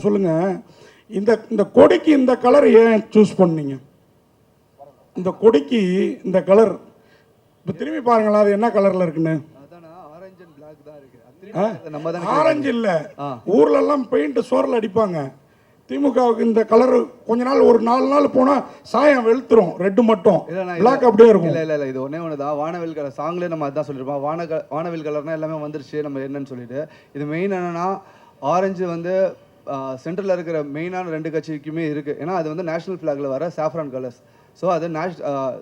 சொல்லுங்க. இந்த இந்த கொடிக்கு இந்த கலர் ஏன் சூஸ் பண்ணீங்க? இந்த கொடிக்கு இந்த கலர் இப்போ திரும்பி பாருங்களா, அது என்ன கலர்ல இருக்குன்னு. ஆரஞ்சு இல்ல, ஊர்ல எல்லாம் பெயிண்ட் சோர்ல அடிப்பாங்க. திமுகவுக்கு இந்த கலர் கொஞ்ச நாள், ஒரு 4 நாள் போனா சாயம் வெளுத்துரும், ரெட்டு மட்டும் பிளாக் அப்படியே இருக்கும். இல்ல இது ஒன்னே ஒண்ணுதான். வானவில் கலர் சாங்ல நம்ம அதான் சொல்லிருப்போம். வானவில் கலர்னா எல்லாமே வந்துருச்சு நம்ம என்னன்னு சொல்லிட்டு. இது மெயின் என்னன்னா ஆரஞ்சு வந்து சென்ட்ரலில் இருக்கிற மெயினான 2 கட்சிக்குமே இருக்குது. ஏன்னா அது வந்து நேஷனல் ஃப்ளாகில் வர சாஃப்ரான் கலர்ஸ். ஸோ அது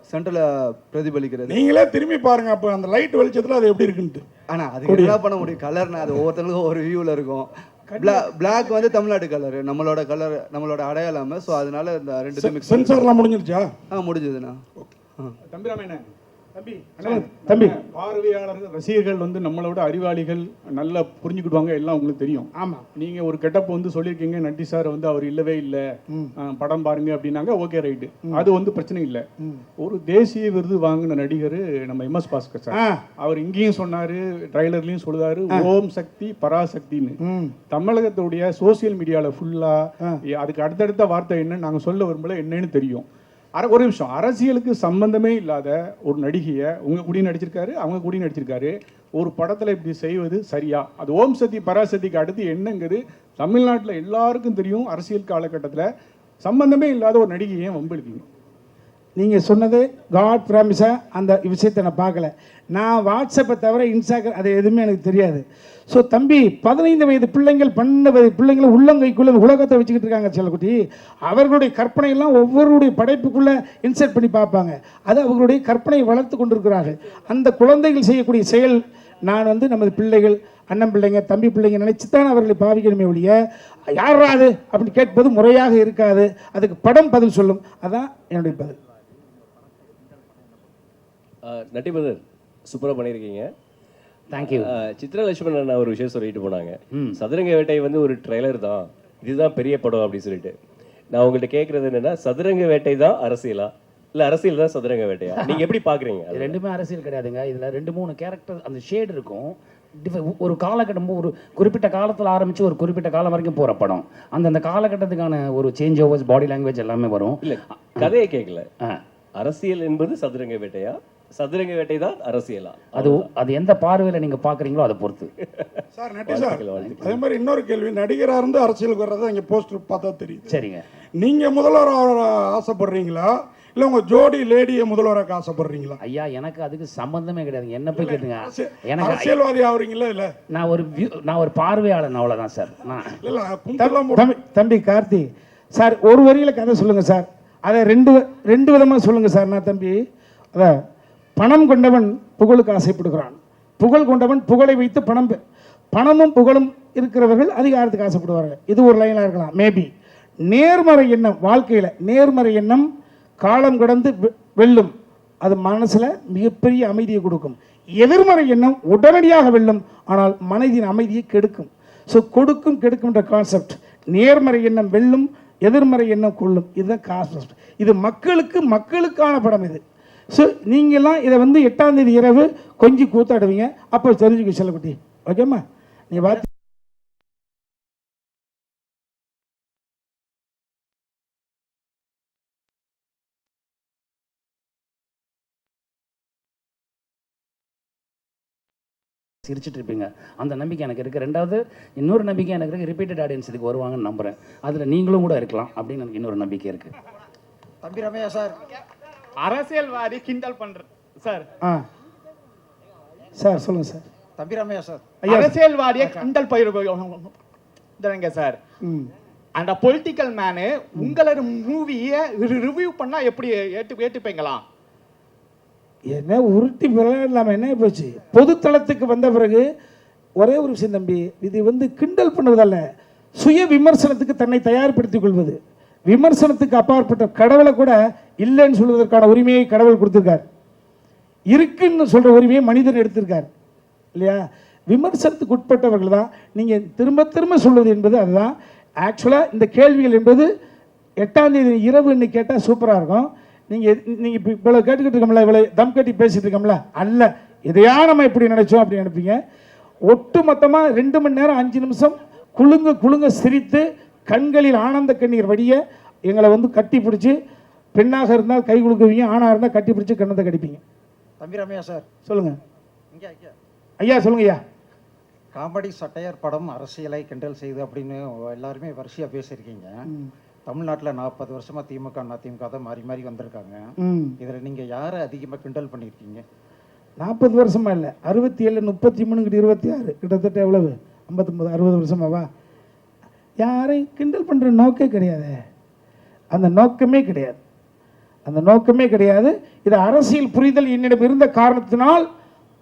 சென்ட்ரலில் பிரதிபலிக்கிறது. நீங்களே திரும்பி பாருங்க, அப்போ அந்த லைட் வெளிச்சத்தில் அது எப்படி இருக்குன்ட்டு. ஆனால் அதுக்கு என்ன பண்ண முடியும், கலர்னா அது ஒவ்வொருத்தங்களுக்கும் ஒரு வியூவில் இருக்கும். பிளாக் வந்து தமிழ்நாடு கலர், நம்மளோட கலர், நம்மளோட அடையாளம். ஸோ அதனால இந்த 2 மிக்ஸ். சென்சார்லாம் முடிஞ்சிருச்சா? முடிஞ்சதுண்ணா. தம்பிராமண்ணே, தம்பி பார்வையாளர்கள் ரசிகர்கள் வந்து நம்மளோட அறிவாளிகள் நல்லா புரிஞ்சுக்கிடுவாங்க, எல்லாம் உங்களுக்கு தெரியும். ஆமாம், நீங்கள் ஒரு கெட்டப் வந்து சொல்லியிருக்கீங்க, நட்டி சார் வந்து அவர் இல்லவே இல்லை, படம் பாருங்க அப்படின்னாங்க. ஓகே ரைட்டு, அது வந்து பிரச்சனை இல்லை. ஒரு தேசிய விருது வாங்கின நடிகர் நம்ம MS பாஸ்கர் சார், அவர் இங்கேயும் சொன்னார், ட்ரைலர்லையும் சொல்லுவார், ஓம் சக்தி பராசக்தின்னு. தமிழகத்துடைய சோசியல் மீடியாவில் ஃபுல்லாக அதுக்கு அடுத்தடுத்த வார்த்தை என்னன்னு நாங்கள் சொல்ல விரும்பல, என்னன்னு தெரியும். ஒரு நிமிஷம், அரசியலுக்கு சம்பந்தமே இல்லாத ஒரு நடிகையை உங்கள் கூடயும் நடிச்சிருக்காரு, அவங்க கூடயும் நடிச்சிருக்காரு. ஒரு படத்தில் இப்படி செய்வது சரியா? அது ஓம் சக்தி பராசக்திக்கு அடுத்து என்னங்கிறது தமிழ்நாட்டில் எல்லாருக்கும் தெரியும். அரசியல் காலகட்டத்தில் சம்பந்தமே இல்லாத ஒரு நடிகையை வம்பிழுத்தீங்க. நீங்கள் சொன்னது காட் ப்ராமிஸாக அந்த விஷயத்தை நான் பார்க்கல. நான் வாட்ஸ்அப்பை தவிர இன்ஸ்டாகிராம் அது எதுவுமே எனக்கு தெரியாது. ஸோ தம்பி, 15 வயது பிள்ளைங்கள் 12 வயது பிள்ளைங்களை உள்ளங்கைக்குள்ளே உலகத்தை வச்சுக்கிட்டு இருக்காங்க செல்லக்குட்டி. அவர்களுடைய கற்பனையெல்லாம் ஒவ்வொருடைய படைப்புக்குள்ளே இன்சர்ட் பண்ணி பார்ப்பாங்க. அது அவர்களுடைய கற்பனையை வளர்த்து கொண்டிருக்கிறார்கள். அந்த குழந்தைகள் செய்யக்கூடிய செயல் நான் வந்து நமது பிள்ளைகள், அண்ணன் பிள்ளைங்க, தம்பி பிள்ளைங்க நினைச்சு தான் அவர்களை பாவிக்கணுமே ஒழிய யாராது அப்படின்னு கேட்பது முறையாக இருக்காது. அதுக்கு படம் பதில் சொல்லும். அதான் என்னுடைய பதில். நட்டிபதர் சூப்பராக பண்ணியிருக்கீங்க, தேங்க்யூ. சித்ரா லட்சுமணன் ஒரு விஷயம் சொல்லிட்டு போனாங்க, சதுரங்க வேட்டை வந்து ஒரு ட்ரெய்லர் தான், இதுதான் பெரிய படம் அப்படின்னு சொல்லிட்டு. நான் உங்கள்கிட்ட கேட்குறது என்னன்னா, சதுரங்க வேட்டை தான் அரசியலா இல்லை அரசியல் தான் சதுரங்க வேட்டையா? நீங்கள் எப்படி பார்க்குறீங்க? ரெண்டுமே அரசியல் கிடையாதுங்க. இதில் 2-3 கேரக்டர் அந்த ஷேடு இருக்கும். ஒரு காலகட்டம், ஒரு குறிப்பிட்ட காலத்தில் ஆரம்பித்து ஒரு குறிப்பிட்ட காலம் வரைக்கும் போகிற படம். அந்தந்த காலகட்டத்துக்கான ஒரு சேஞ்ச் ஓவர்ஸ், பாடி லாங்குவேஜ் எல்லாமே வரும். இல்லை, கதையை கேட்கல. அரசியல் என்பது சதுரங்க வேட்டையா, சதுரங்க வேட்டை தான் அரசியலா? அது எந்த பார்வையில் நீங்கள் பார்க்குறீங்களோ அதை பொறுத்து. சார் நட்டி சார், அதே மாதிரி இன்னொரு கேள்வி, நடிகராக இருந்து அரசியலுக்கு வர்றதை இங்கே போஸ்டர் பார்த்தா தெரியும். சரிங்க. நீங்கள் முதல்வராக ஆசைப்படுறீங்களா இல்லை உங்கள் ஜோடி லேடியை முதல்வராக ஆசைப்படுறீங்களா? ஐயா, எனக்கு அதுக்கு சம்பந்தமே கிடையாதுங்க. என்ன போய் கேட்டுங்க. எனக்கு அரசியல்வாதி ஆகுறீங்களா? இல்லை, நான் ஒரு பார்வையாளன், அவ்வளோதான் சார். தம்பி கார்த்தி சார், ஒரு வரியில் கதை சொல்லுங்கள் சார். அதை ரெண்டு விதமாக சொல்லுங்கள் சார். நான் தம்பி, அதான் பணம் கொண்டவன் புகழுக்கு ஆசைப்படுகிறான், புகழ் கொண்டவன் புகழை வைத்து பணமும் புகழும் இருக்கிறவர்கள் அதிகாரத்துக்கு ஆசைப்படுவார்கள். இது ஒரு லைனாக இருக்கலாம் மேபி. நேர்மறை எண்ணம், வாழ்க்கையில் நேர்மறை எண்ணம் காலம் கடந்து வெல்லும். அது மனசில் மிகப்பெரிய அமைதியை கொடுக்கும். எதிர்மறை எண்ணம் உடனடியாக வெல்லும், ஆனால் மனதின் அமைதியை கெடுக்கும். ஸோ கொடுக்கும் கெடுக்கும்ன்ற கான்செப்ட். நேர்மறை எண்ணம் வெல்லும், எதிர்மறை எண்ணம் கொள்ளும். இதுதான் கான்செப்ட். இது மக்களுக்கான படம் இது. ஸோ நீங்கள்லாம் இதை வந்து 8ஆம் தேதி இரவு கொஞ்சம் கூத்தாடுவீங்க, அப்போ தெரிஞ்சுக்க செல்லக்குட்டி. ஓகேம்மா? நீ பார்த்து சிரிச்சிட்டு இருப்பீங்க. அந்த நம்பிக்கை எனக்கு இருக்குது. ரெண்டாவது இன்னொரு நம்பிக்கை எனக்கு இருக்குது, ரிப்பீட்டட் ஆடியன்ஸ் இதுக்கு வருவாங்கன்னு நம்புகிறேன். அதில் நீங்களும் கூட இருக்கலாம் அப்படின்னு எனக்கு இன்னொரு நம்பிக்கை இருக்குது. தம்பி ரமையா சார், அரசியல்வாதி கிண்டல் பண்ற சார். சார் சொல்லுங்க சார். தம்பி ரமையா சார், அரசியல்வாதியை கிண்டல் பயிர்ங்க சார். அந்த பொலிட்டிக்கல் மேனு உங்களோட மூவியை ரிவ்யூ பண்ணா எப்படி ஏற்றுப்பீங்களா? என்ன உருட்டி விளையாடலாம என்ன போச்சு? பொதுத்தளத்துக்கு வந்த பிறகு ஒரே ஒரு விஷயம் தம்பி, இது வந்து கிண்டல் பண்ணுவதல்ல, சுய விமர்சனத்துக்கு தன்னை தயார்படுத்திக் கொள்வது. விமர்சனத்துக்கு அப்பாற்பட்ட கடவுளை கூட இல்லைன்னு சொல்வதற்கான உரிமையை கடவுள் கொடுத்துருக்கார். இருக்குன்னு சொல்கிற உரிமையை மனிதன் எடுத்திருக்கார் இல்லையா? விமர்சனத்துக்கு உட்பட்டவர்கள் தான் நீங்கள் திரும்ப திரும்ப சொல்வது என்பது அதுதான். ஆக்சுவலாக இந்த கேள்விகள் என்பது 8ஆம் தேதி இரவு இன்னைக்கு கேட்டால் சூப்பராக இருக்கும். நீங்கள் இப்போ இவ்வளோ கேட்டுக்கிட்டு இருக்கோம்ல, இவ்வளோ தம் கட்டி பேசிகிட்டு இருக்கோம்ல, அல்ல இதையா நம்ம எப்படி நினைச்சோம் அப்படின்னு நினைப்பீங்க. ஒட்டு மொத்தமாக 2 மணி நேரம் 5 நிமிஷம் குலுங்க சிரித்து கண்களில் ஆனந்த கண்ணீர் வடிய எங்களை வந்து கட்டி பிடிச்சி, பெண்ணாக இருந்தால் கை கொடுக்குவீங்க, ஆணாக இருந்தால் கட்டி பிடிச்சி கண்ணத்தை கடிப்பீங்க. தம்பி ரம்யா சார், சொல்லுங்கள் இங்கே ஐயா, சொல்லுங்க ஐயா. காமெடி சட்டையர் படம் அரசியலை கிண்டல் செய்து அப்படின்னு எல்லாருமே வரிசையாக பேசியிருக்கீங்க. தமிழ்நாட்டில் 40 வருஷமாக திமுக அதிமுக தான் மாறி மாறி வந்திருக்காங்க. இதில் நீங்கள் யாரை அதிகமாக கிண்டல் பண்ணியிருக்கீங்க? 40 வருஷமா இல்லை, 67, 33, 26, கிட்டத்தட்ட எவ்வளவு, 59, 60 வருஷமாவா? யாரையும் கிண்டல் பண்ணுற நோக்கே கிடையாது, அந்த நோக்கமே கிடையாது, அந்த நோக்கமே கிடையாது. இது அரசியல் புரிதல் என்னிடம் இருந்த காரணத்தினால்,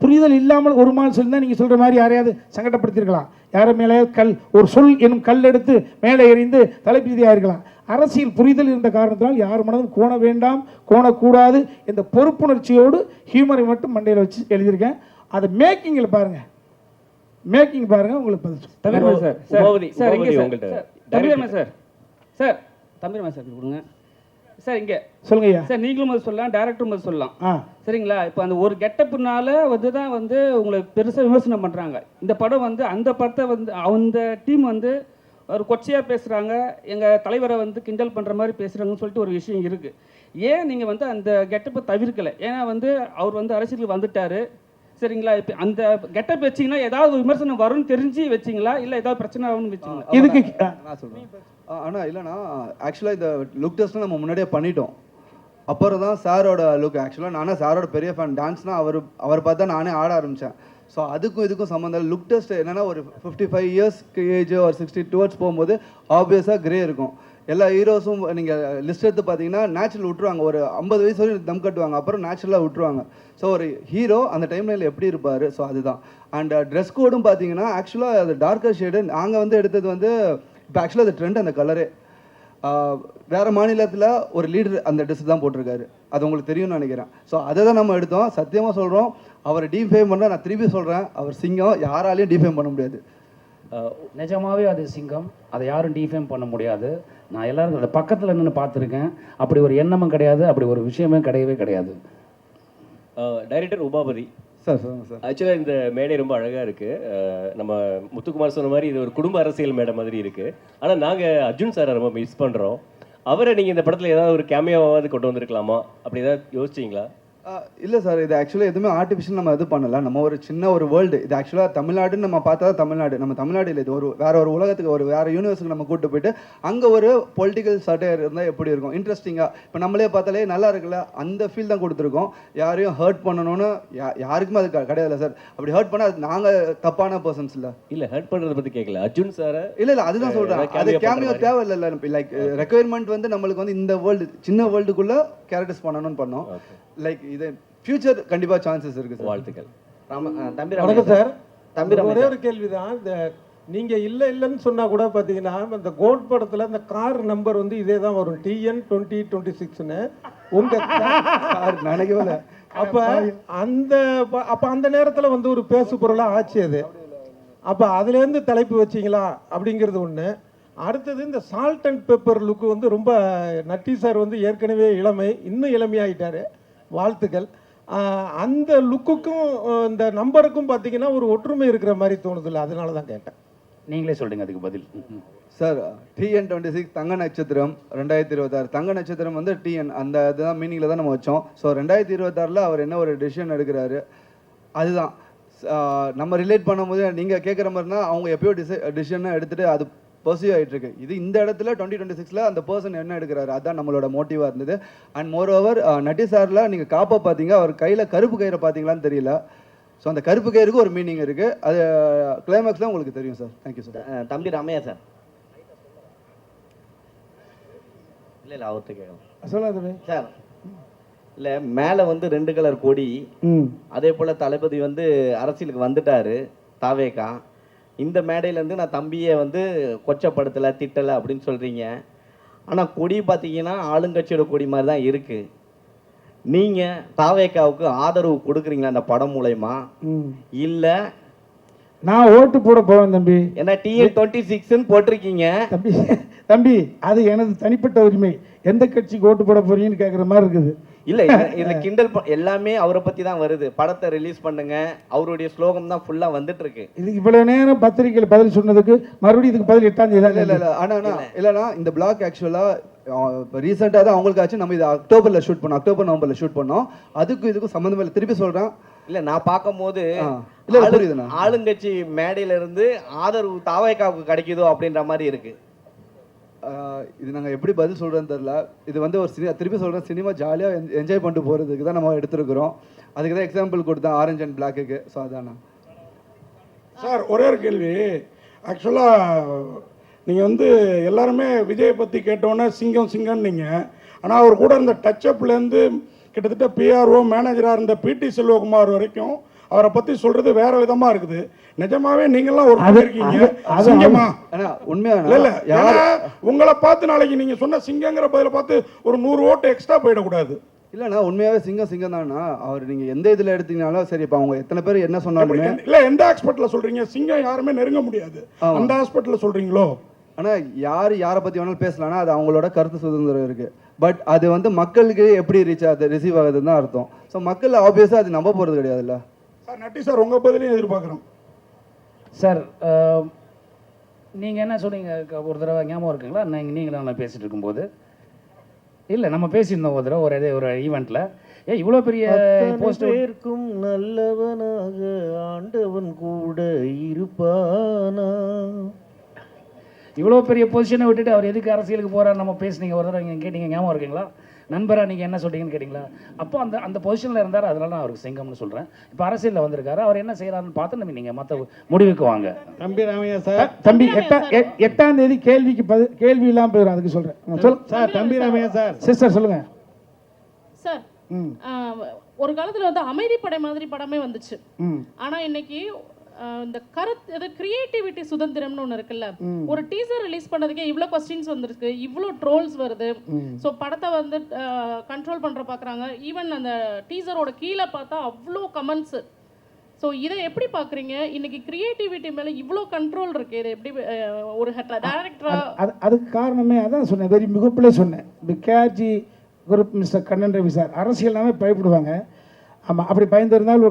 புரிதல் இல்லாமல் ஒரு மால் சொல்லியிருந்தால் நீங்கள் சொல்கிற மாதிரி யாரையாவது சங்கடப்படுத்திருக்கலாம், யாரை மேலேயாவது ஒரு சொல் எனும் கல் எடுத்து மேலே எறிந்து தலைப்பீதியாக இருக்கலாம். அரசியல் புரிதல் இருந்த காரணத்தினால் யார் மனதும் கோண வேண்டாம், கோணக்கூடாது என்ற பொறுப்புணர்ச்சியோடு ஹியூமரை மட்டும் மண்டையில் வச்சு எழுதியிருக்கேன். அதை மேக்கிங்கில் பாருங்கள், மேக்கிங் பாருங்கள், உங்களுக்கு பதில் தம்பிரமா சார் கொடுங்க சார். இங்கே சொல்லுங்க ஐயா. சார், நீங்களும் முதல் சொல்லலாம், டேரக்டரும் முதல் சொல்லலாம், சரிங்களா? இப்போ அந்த ஒரு கெட்டப்புனால தான் உங்களை பெருசாக விமர்சனம் பண்ணுறாங்க. இந்த படம் அந்த படத்தை அந்த டீம் ஒரு கொச்சையாக பேசுகிறாங்க, எங்கள் தலைவரை கிண்டல் பண்ணுற மாதிரி பேசுகிறாங்கன்னு சொல்லிட்டு ஒரு விஷயம் இருக்குது. ஏன் நீங்கள் அந்த கெட்டப்பை தவிர்க்கலை? ஏன்னா அவர் அரசியலுக்கு வந்துட்டார், சரிங்களா? இப்போ அந்த கெட்டப் வச்சிங்கன்னா ஏதாவது விமர்சனம் வரும்னு தெரிஞ்சு வச்சிங்களா, இல்லை ஏதாவது பிரச்சனை ஆகும்னு வச்சிங்களா? இதுக்கு நான் சொல்கிறேன். ஆனால் இல்லைனா ஆக்சுவலாக இந்த லுக் டெஸ்ட்லாம் நம்ம முன்னாடியே பண்ணிட்டோம். அப்புறம் தான் சாரோட லுக், ஆக்சுவலாக நானே சாரோட பெரிய ஃபேன், டான்ஸ்னால் அவர் பார்த்தா நானே ஆட ஆரம்பித்தேன். ஸோ அதுக்கும் இதுக்கும் சம்மந்தம். லுக் டெஸ்ட் என்னென்னா ஒரு 55 இயர்ஸ்க்கு ஏஜ் ஒரு 60 டுவர்ட்ஸ் போகும்போது ஆப்வியஸாக கிரே இருக்கும். எல்லா ஹீரோஸும் நீங்கள் லிஸ்ட் எடுத்து பார்த்தீங்கன்னா நேச்சுரல் விட்டுருவாங்க, ஒரு 50 வயசு வரையும் தம் கட்டுவாங்க, அப்புறம் நேச்சுரலாக விட்டுருவாங்க. ஸோ ஒரு ஹீரோ அந்த டைம்லைனில் எப்படி இருப்பார், ஸோ அதுதான். அண்ட் ட்ரெஸ் கோடும் பார்த்தீங்கன்னா ஆக்சுவலாக அது டார்க்கர் ஷேடு. நாங்கள் எடுத்தது இப்போ ஆக்சுவலாக அது ட்ரெண்ட், அந்த கலரு வேறு மாநிலத்தில் ஒரு லீடர் அந்த ட்ரெஸ் தான் போட்டிருக்காரு, அது உங்களுக்கு தெரியும்னு நினைக்கிறேன். ஸோ அதை தான் நம்ம எடுத்தோம். சத்தியமாக சொல்கிறோம், அவரை டீஃபேம் பண்ண, நான் திருப்பி சொல்கிறேன், அவர் சிங்கம், யாராலையும் டீஃபேம் பண்ண முடியாது. நிஜமாவே அது சிங்கம், அதை யாரும் டிஃபேம் பண்ண முடியாது. நான் எல்லாரும் அந்த பக்கத்தில் நின்று பார்த்துருக்கேன், அப்படி ஒரு எண்ணமும் கிடையாது, அப்படி ஒரு விஷயமே கிடையவே கிடையாது. டைரக்டர் உமாபதி சார், சொல்லுங்கள் சார். ஆக்சுவலாக இந்த மேடை ரொம்ப அழகாக இருக்குது. நம்ம முத்துக்குமார் சொன்ன மாதிரி இது ஒரு குடும்ப அரசியல் மேடை மாதிரி இருக்குது. ஆனால் நாங்கள் அர்ஜுன் சாரை ரொம்ப மிஸ் பண்ணுறோம். அவரை நீங்கள் இந்த படத்தில் ஏதாவது ஒரு கேமியாவாவது கொண்டு வந்திருக்கலாமா, அப்படி ஏதாவது யோசிச்சிங்களா? இல்லை சார், இது ஆக்சுவலாக எதுவுமே ஆர்டிஃபிஷியல் நம்ம இது பண்ணலை. நம்ம ஒரு சின்ன ஒரு வேர்ல்டு இது. ஆக்சுவலாக தமிழ்நாடுன்னு நம்ம பார்த்தா தமிழ்நாடு, நம்ம தமிழ்நாடு இல்லை, இது வேற ஒரு உலகத்துக்கு, வேறு யூனிவர்ஸுக்கு நம்ம கூப்பிட்டு போயிட்டு அங்கே ஒரு பொலிட்டிக்கல் சட்டையர் இருந்தால் எப்படி இருக்கும், இன்ட்ரெஸ்டிங்காக. இப்போ நம்மளே பார்த்தாலே நல்லா இருக்குல்ல, அந்த ஃபீல் தான் கொடுத்துருக்கோம். யாரையும் ஹர்ட் பண்ணணும்னு யாருக்குமே அது கிடையாதுல்ல சார். அப்படி ஹர்ட் பண்ணால் அது நாங்கள் தப்பான பர்சன்ஸ் இல்லை. இல்லை, ஹர்ட் பண்ணுறதை பற்றி கேட்கல அர்ஜுன் சாரை. இல்லை அதுதான் சொல்கிறேன், அது கேமியோ தேவை இல்லை. லைக் ரெக்குயர்மெண்ட் நம்மளுக்கு இந்த வேர்ல்டு, சின்ன வேர்ல்டுக்குள்ளே கேரக்டர்ஸ் பண்ணணும்னு பண்ணோம். லைக் இது ஃபியூச்சர் கண்டிப்பாக சான்சஸ் இருக்குது. வாழ்த்துக்கள். வணக்கம் சார். ஒரே ஒரு கேள்விதான். இந்த நீங்கள் இல்லைன்னு சொன்னால் கூட பார்த்தீங்கன்னா, இந்த கோட் படத்தில் இந்த கார் நம்பர் இதே தான் வரும், TN 2026ன்னு. உங்கள் கார் நினைக்கவே. அப்போ அந்த நேரத்தில் ஒரு பேசு பொருளாக ஆச்சு அது. அப்போ அதுலேருந்து தலைப்பு வச்சிங்களா அப்படிங்கிறது ஒன்று. அடுத்தது இந்த சால்ட் அண்ட் பெப்பர் லுக்கு ரொம்ப நட்டி சார் ஏற்கனவே இளமை, இன்னும் இளமையாகிட்டார், வாழ்த்துக்கள். அந்த லுக்குக்கும் இந்த நம்பருக்கும் பார்த்தீங்கன்னா ஒரு ஒற்றுமை இருக்கிற மாதிரி தோணுதில்ல, அதனால தான் கேட்டேன். நீங்களே சொல்லுங்க அதுக்கு பதில். சார், TN 26 தங்க நட்சத்திரம் 2026. தங்க நட்சத்திரம் TN அந்த இதுதான் மீனிங்கில் தான் நம்ம வச்சோம். ஸோ 2026 அவர் என்ன ஒரு டெசிஷன் எடுக்கிறாரு, அதுதான் நம்ம ரிலேட் பண்ணும்போது நீங்கள் கேட்குற மாதிரினா அவங்க எப்பயோ டிசிஷனை எடுத்துகிட்டு அது பர்சியூ ஆகிட்டு இருக்கு. இது இந்த இடத்துல 2026 அந்த பர்சன் என்ன எடுக்கிறாரு, அதுதான் நம்மளோட மோட்டிவாக இருந்தது. அண்ட் மோர் ஓவர் நட்டி சாரில் நீங்கள் காப்பா பார்த்தீங்க, அவர் கையில் கருப்பு கயிறை பார்த்தீங்களான்னு தெரியல. ஸோ அந்த கருப்பு கயிறுக்கு ஒரு மீனிங் இருக்குது, அது கிளைமேக்ஸில் உங்களுக்கு தெரியும் சார். Thank you sir. தம்பி ராமையா சார். இல்லை அவர்கிட்ட கேட்கலாம் சொல்லாத சார். இல்லை, மேலே 2 கலர் கொடி, அதே போல் தளபதி அரசியலுக்கு வந்துட்டாரு தாவேக்கா. இந்த மேடையிலேருந்து நான் தம்பியை கொச்சப்படுத்தலை, திட்டலை அப்படின்னு சொல்கிறீங்க. ஆனால் கொடி பார்த்தீங்கன்னா ஆளுங்கட்சியோட கொடி மாதிரி தான் இருக்குது. நீங்கள் தாவேக்காவுக்கு ஆதரவு கொடுக்குறீங்களா அந்த படம் மூலயமா, இல்லை நான் ஓட்டு போட போவேன் தம்பி? ஏன்னா TN 26ன்னு போட்டிருக்கீங்க தம்பி. அது எனது தனிப்பட்ட உரிமை. எந்த கட்சிக்கு ஓட்டு போட போறீங்கன்னு கேட்குற மாதிரி இருக்குது. இல்ல இதுல கிண்டல் எல்லாமே அவரை பத்தி தான் வருது. படத்தை ரிலீஸ் பண்ணுங்க, அவருடைய ஸ்லோகம் தான் ஃபுல்லா வந்துட்டு இருக்கு. இது இவ்வளவு நேரம் பத்திரிகையில் பதில் சொன்னதுக்கு மறுபடியும் இதுக்கு பதில் 8ஆம் தேதி தான். இல்லைண்ணா இந்த பிளாக் ஆக்சுவலாக ரீசெண்டாக தான் அவங்களுக்கு ஆச்சு. நம்ம இது அக்டோபரில் ஷூட் பண்ணோம், அக்டோபர் நவம்பரில் ஷூட் பண்ணோம். அதுக்கும் இதுக்கும் சம்மந்தம் இல்லை. திருப்பி சொல்கிறேன், இல்ல நான் பார்க்கும்போது புரியுதுண்ணா, ஆளுங்கட்சி மேடையில இருந்து ஆதரவு தாவேக்காவுக்கு கிடைக்குதோ அப்படின்ற மாதிரி இருக்கு. இது நாங்கள் எப்படி பதில் சொல்கிறேன்னு தெரில. இது வந்து ஒரு திருப்பி சொல்கிறேன், சினிமா ஜாலியாக என்ஜாய் பண்ணிட்டு போகிறதுக்கு தான் நம்ம எடுத்துருக்குறோம். அதுக்கு தான் எக்ஸாம்பிள் கொடுத்தேன் ஆரஞ்ச் அண்ட் பிளாக்குக்கு. ஸோ அதாண்ணா சார். ஒரே ஒரு கேள்வி. ஆக்சுவலாக நீங்கள் வந்து எல்லாருமே விஜயை பற்றி கேட்டோன்னே சிங்கம் சிங்கம்னு நீங்கள், ஆனால் அவர் கூட இருந்த டச்சப்லேருந்து கிட்டத்தட்ட பிஆர்ஓ மேனேஜராக இருந்த பிடி செல்வகுமார் வரைக்கும் அவரை பற்றி சொல்கிறது வேற விதமாக இருக்குது. நிஜமாவே நீங்களாம் ஒரு இருக்கீங்க சிங்கமா? உண்மையான இல்லை உங்களை பார்த்து நாளைக்கு நீங்கள் சொன்ன சிங்கங்கிற பதில பார்த்து ஒரு 100 ஓட்டு எக்ஸ்ட்ரா போயிடக்கூடாது. இல்லைண்ணா, உண்மையாகவே சிங்கம் தானா அவர். நீங்கள் எந்த இதில் எடுத்தீங்கனாலும் சரி, இப்போ அவங்க எத்தனை பேர் என்ன சொன்னாலுமே. இல்லை எந்த ஹாஸ்பிட்டலில் சொல்கிறீங்க சிங்கம் யாருமே நெருங்க முடியாது, அந்த ஹாஸ்பிட்டலில் சொல்கிறீங்களோ? ஆனால் யாரை பற்றி வேணாலும் பேசலாம்னா அது அவங்களோட கருத்து சுதந்திரம் இருக்குது. பட் அது வந்து மக்களுக்கு எப்படி ரிசீவ் ஆகுதுன்னு தான் அர்த்தம். ஸோ மக்கள் ஆப்வியஸாக அது நம்ப போகிறது கிடையாதுல்ல. சார் நட்டி சார் உங்கள் பதிலையும் எதிர்பார்க்குறோம் சார். நீங்கள் என்ன சொன்னீங்க ஒரு தடவை ஞாபகம் இருக்குங்களா? நீங்களும் நான் பேசிகிட்டு இருக்கும்போது இல்லை நம்ம பேசியிருந்தோம் ஒரு தடவை ஒரு ஈவெண்ட்டில். இவ்வளோ பெரிய போஸ்டருக்கும் நல்லவனாக ஆண்டவன் கூட இருப்பானா, இவ்வளோ பெரிய பொசிஷனை விட்டுட்டு அவர் எதுக்கு அரசியலுக்கு போகிறார் நம்ம பேசுனீங்க ஒரு தடவை நீங்கள் கேட்டீங்க ஞாபகம் இருக்குங்களா? நண்பராக நீங்கள் என்ன சொல்கிறீங்கன்னு கேட்டிங்களா? அப்போ அந்த பொசிஷனில் இருந்தார், அதனால நான் அவருக்கு சிங்கம்னு சொல்கிறேன். இப்போ அரசியலில் வந்திருக்காரு, அவர் என்ன செய்கிறாருன்னு பார்த்து நீங்கள் மற்ற முடிவுக்கு வாங்க. தம்பி ராமையா சார், தம்பி 8ஆம் தேதி கேள்வி இல்லாமல் போயிடும், அதுக்கு சொல்கிறேன். சார் தம்பி ராமையா சார், சிஸ்டர் சொல்லுங்கள் சார். ஒரு காலத்தில் வந்து அமைதிப்படை மாதிரி படமே வந்துச்சு. ஆனால் இன்னைக்கு இந்த கருத்து கிரியேட்டிவிட்டி சுதந்திரம்னு ஒன்று இருக்குல்ல. ஒரு டீசர் ரிலீஸ் பண்ணதுக்கே இவ்வளோ கொஸ்டின்ஸ் வந்திருக்கு, இவ்வளோ ட்ரோல்ஸ் வருது. ஸோ படத்தை வந்து கண்ட்ரோல் பண்ணுற பார்க்குறாங்க. ஈவன் அந்த டீசரோட கீழே பார்த்தா அவ்வளோ கமெண்ட்ஸ். ஸோ இதை எப்படி பார்க்குறீங்க? இன்னைக்கு கிரியேட்டிவிட்டி மேலே இவ்வளோ கண்ட்ரோல் இருக்கு, இதை எப்படி ஒரு டேரக்டராக? அதுக்கு காரணமே அதான் சொன்னேன், வெரி மிகப்பிலே சொன்னேன். KG group mister Kannan Ravi sir அரசியல்னாவே பயப்படுவாங்க. ஆமாம், அப்படி பயந்துருந்தால்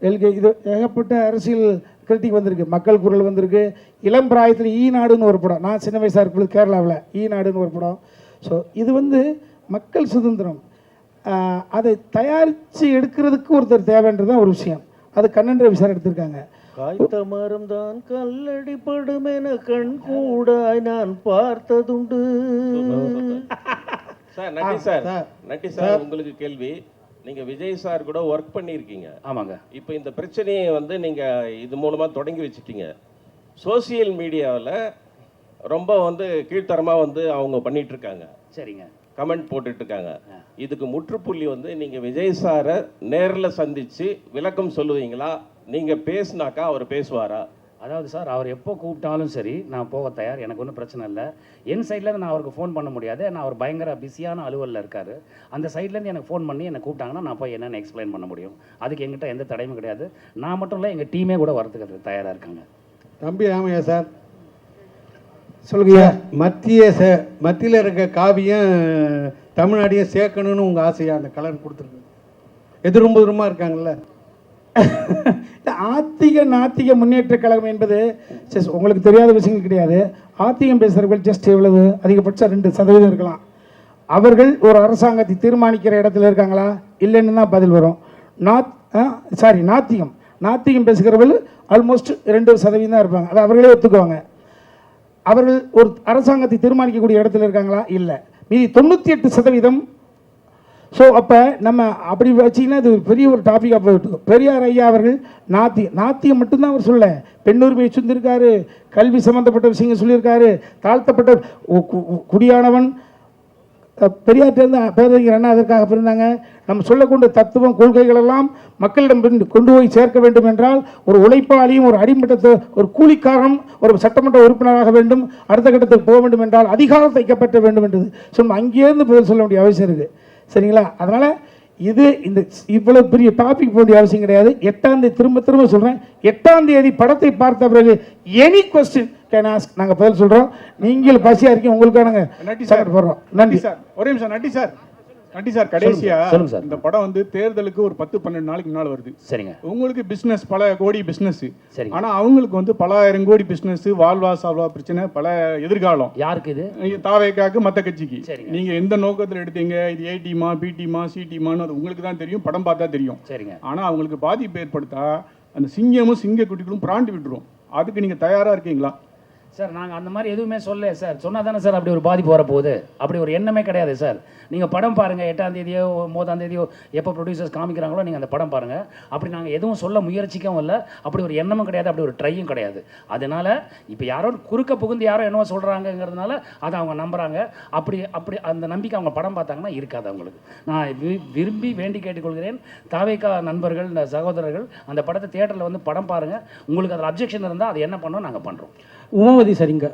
இது ஏகப்பட்ட அரசியல் கிரிட்டிக் வந்திருக்கு. மக்கள் குரல் வந்திருக்கு. இளம் பிராயத்தில் ஈநாடுன்னு ஒரு படம், நான் சின்ன வயசாக இருக்கும்போது கேரளாவில் ஈநாடுன்னு ஒரு படம். ஸோ இது வந்து மக்கள் சுதந்திரம். அதை தயாரித்து எடுக்கிறதுக்கு ஒருத்தர் தேவைன்றதான் ஒரு விஷயம். அது கண்ணன் ரவி சார் எடுத்திருக்காங்க. காய்த்த மரம் தான் கல்லடிப்படும் என கண் கூட நான் பார்த்ததுண்டு. சார் நட்டி சார் உங்களுக்கு கேள்வி. நீங்க விஜய் சார் கூட ஒர்க் பண்ணியிருக்கீங்க. ஆமாங்க. இப்போ இந்த பிரச்சனையை வந்து நீங்க இது மூலமா தொடங்கி வச்சுட்டீங்க. சோசியல் மீடியாவில் ரொம்ப வந்து கீழ்த்தரமாக வந்து அவங்க பண்ணிட்டு இருக்காங்க. சரிங்க. கமெண்ட் போட்டுட்டு இருக்காங்க. இதுக்கு முற்றுப்புள்ளி வந்து நீங்க விஜய் சாரை நேரில் சந்திச்சு விளக்கம் சொல்லுவீங்களா? நீங்க பேசுனாக்கா அவர் பேசுவாரா? அதாவது சார், அவர் எப்போ கூப்பிட்டாலும் சரி நான் போக தயார், எனக்கு ஒன்றும் பிரச்சனை இல்லை. என் சைட்லேருந்து நான் அவருக்கு ஃபோன் பண்ண முடியாது, நான் அவர் பயங்கர பிஸியான அலுவலில் இருக்கார். அந்த சைட்லேருந்து எனக்கு ஃபோன் பண்ணி என்னை கூப்பிட்டாங்கன்னா நான் போய் என்னென்னு எக்ஸ்பிளைன் பண்ண முடியும். அதுக்கு எங்கிட்ட எந்த தடையும் கிடையாது. நான் மட்டும் இல்லை, எங்கள் டீமே கூட வரதுக்கு தயாராக இருக்காங்க. தம்பி ராமையா சார் சொல்லுங்க. மத்தியில் இருக்க காவியம் தமிழ்நாட்டையும் சேர்க்கணும்னு உங்கள் ஆசையாக அந்த கலர் கொடுத்துருக்கு. எதிர்புறமாக இருக்காங்கல்ல. ஆத்திக நாத்திக முன்னேற்ற கழகம் என்பது உங்களுக்கு தெரியாத விஷயங்கள் கிடையாது. ஆத்திகம் பேசுகிறவர்கள் ஜஸ்ட் எவ்வளவு அதிகபட்சம் 2% இருக்கலாம். அவர்கள் ஒரு அரசாங்கத்தை தீர்மானிக்கிற இடத்துல இருக்காங்களா இல்லைன்னு தான் பதில் வரும். நாத்திகம் பேசுகிறவர்கள் ஆல்மோஸ்ட் 2% தான் இருப்பாங்க. அதை அவர்களே ஒத்துக்குவாங்க. அவர்கள் ஒரு அரசாங்கத்தை தீர்மானிக்கக்கூடிய இடத்துல இருக்காங்களா? இல்லை. மீதி 98%. ஸோ அப்போ நம்ம அப்படி வச்சிங்கன்னா அது பெரிய ஒரு டாப்பிக்காக போயிட்டு. பெரியார் ஐயா அவர்கள் நாத்தியம் மட்டும்தான் அவர் சொல்ல, பெண்ணுரிமையை சொல்லியிருக்காரு, கல்வி சம்மந்தப்பட்ட விஷயங்கள் சொல்லியிருக்காரு, தாழ்த்தப்பட்ட குடியானவன். பெரியார்ட்டேருந்து பேரறிஞர் அண்ணா அதற்காக பிறந்தாங்க. நம்ம சொல்லக்கூடிய தத்துவம் கொள்கைகளெல்லாம் மக்களிடம் கொண்டு போய் சேர்க்க வேண்டும் என்றால் ஒரு உழைப்பாளியும் ஒரு அடிமட்டத்தை ஒரு கூலிக்காரன் ஒரு சட்டமன்ற உறுப்பினராக வேண்டும், அடுத்த கட்டத்துக்கு போக வேண்டும் என்றால் அதிகாரம் தைக்கப்பட்ட வேண்டும் என்றது சொன்ன அங்கேருந்து பதில் சொல்ல வேண்டிய அவசியம் இருக்குது. சரிங்களா? அதனால் இது இந்த இவ்வளோ பெரிய டாபிக் போக வேண்டிய அவசியம் கிடையாது. 8ஆம் தேதி திரும்ப சொல்கிறேன், 8ஆம் தேதி படத்தை பார்த்த பிறகு எனி கொஸ்டின் கேன் ஆஸ்க், நாங்கள் பதில் சொல்கிறோம். நீங்கள் பசியாக இருக்கீங்க, உங்களுக்காக நாங்கள் போடுறோம். நன்றி சார். ஒரே நிமிஷம் நட்டி சார், நட்டி சார் கடைசியா சொல்லுங்க சார். இந்த படம் வந்து தேர்தலுக்கு ஒரு 10-12 நாளைக்கு முன்னால வருது. சரிங்க. உங்களுக்கு பிசினஸ் பல கோடி பிசினஸ். சரி. ஆனா அவங்களுக்கு வந்து பல ஆயிரம் கோடி பிசினஸ், வாழ்வா சால்வா பிரச்சனை, பல எதிர்காலம். யாருக்கு இது? தாவேக்காக்கு, மத்த கட்சிக்கு. சரிங்க. நீங்க எந்த நோக்கத்துல எடுத்தீங்க, இது ஏ டீமா பி டீமா சி டீமான்னு அது உங்களுக்கு தான் தெரியும், படம் பார்த்தா தெரியும். சரிங்க. ஆனா அவங்களுக்கு பாதிப்பு ஏற்படுத்தா அந்த சிங்கமும் சிங்க குட்டிகளும் பிராண்டு விட்டுரும். அதுக்கு நீங்க தயாரா இருக்கீங்களா? சார் நாங்கள் அந்த மாதிரி எதுவுமே சொல்லல சார். சொன்னால் தானே சார் அப்படி ஒரு பாதிப்பு வரப்போகுது. அப்படி ஒரு எண்ணமே கிடையாது சார். நீங்கள் படம் பாருங்கள், 8ஆம் தேதியோ 9ஆம் தேதியோ எப்போ ப்ரொடியூசர்ஸ் காமிக்கிறாங்களோ நீங்கள் அந்த படம் பாருங்கள். அப்படி நாங்கள் எதுவும் சொல்ல முயற்சிக்கவும் இல்லை, அப்படி ஒரு எண்ணமும் கிடையாது, அப்படி ஒரு ட்ரையும் கிடையாது. அதனால் இப்போ யாரோ குறுக்க புகுந்து யாரோ என்னவோ சொல்கிறாங்கங்கிறதுனால அதை அவங்க நம்புகிறாங்க. அப்படி அப்படி அந்த நம்பிக்கை அவங்க படம் பார்த்தாங்கன்னா இருக்காது அவங்களுக்கு. நான் விரும்பி வேண்டி கேட்டுக்கொள்கிறேன், தாவேக்கா நண்பர்கள், இந்த சகோதரர்கள் அந்த படத்தை தியேட்டரில் வந்து படம் பாருங்கள். உங்களுக்கு அதில் அப்ஜெக்ஷன் இருந்தால் அதை என்ன பண்ணோம் நாங்கள் பண்ணுறோம். உமாவதி சரிங்க.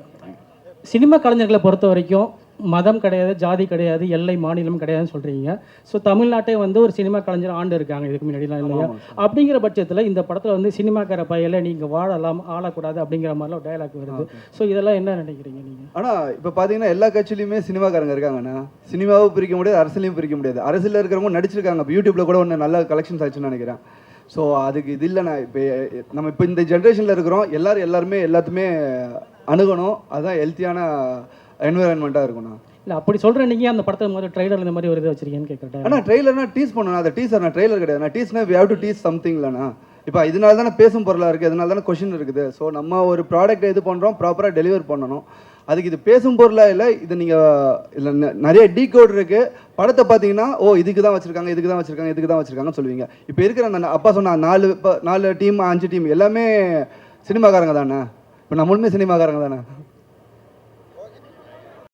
சினிமா கலைஞர்களை பொறுத்த வரைக்கும் மதம் கிடையாது, ஜாதி கிடையாது, எல்லை மாநிலம் கிடையாதுன்னு சொல்கிறீங்க. ஸோ தமிழ்நாட்டை வந்து ஒரு சினிமா கலைஞர் ஆண்டு இருக்காங்க இதுக்கு முன்னாடிலாம் இல்லையா? அப்படிங்கிற பட்சத்தில் இந்த படத்தில் வந்து சினிமாக்கார பையில நீங்கள் வாழலாம் ஆளக்கூடாது அப்படிங்கிற மாதிரிலாம் ஒரு டயலாக் வருது. ஸோ இதெல்லாம் என்ன நினைக்கிறீங்க நீங்கள்? ஆனால் இப்போ பார்த்தீங்கன்னா எல்லா கட்சியிலையுமே சினிமாக்காரங்க இருக்காங்கண்ணா. சினிமாவும் பிரிக்க முடியாது, அரசியலையும் பிரிக்க முடியாது. அரசியலில் இருக்கிறவங்க நடிச்சிருக்காங்க. இப்போ யூடியூப்பில் கூட ஒன்று நல்ல கலெக்ஷன்ஸ் ஆச்சுன்னு நினைக்கிறேன். ஸோ அதுக்கு இது இல்லைண்ணா. இப்போ இந்த ஜென்ரேஷனில் இருக்கிறோம், எல்லாருமே எல்லாத்துமே அணுகணும். அதுதான் ஹெல்த்தியான என்விரான்மெண்ட்டாக இருக்கணும். இல்லை அப்படி சொல்கிறேன். நீங்கள் அந்த படத்தை மாதிரி ட்ரெய்லர் இந்த மாதிரி ஒரு இது வச்சிருக்கீங்கன்னு கேட்குறேன். ஆனால் ட்ரெய்லர்னா டீஸ் பண்ணணும். அந்த டீசர் நான் ட்ரெய்லர் கிடையாது. நான் டீஸ்னா we have to tease something இல்லைண்ணா. இப்போ இதனால தானே பேசும் பொருளாக இருக்குது, இதனால தானே கொஷின் இருக்குது. ஸோ நம்ம ஒரு ப்ராடக்ட்டை இது பண்ணுறோம், ப்ராப்பராக டெலிவர் பண்ணணும். அதுக்கு இது பேசும் பொருளாக இல்லை. இது நீங்கள் இல்லை நிறைய டீகோட் இருக்குது. படத்தை பார்த்தீங்கன்னா ஓ இதுக்கு தான் வச்சுருக்காங்க, இதுக்கு தான் வச்சுருக்காங்க, இதுக்கு தான் வச்சுருக்காங்கன்னு சொல்லுவீங்க. இப்போ இருக்கிற அந்த அப்பா சொன்ன 4 டீம் 5 டீம் எல்லாமே சினிமாக்காரங்க தானே. இப்போ நம்மளுமே சினிமாக்காரங்க தானே.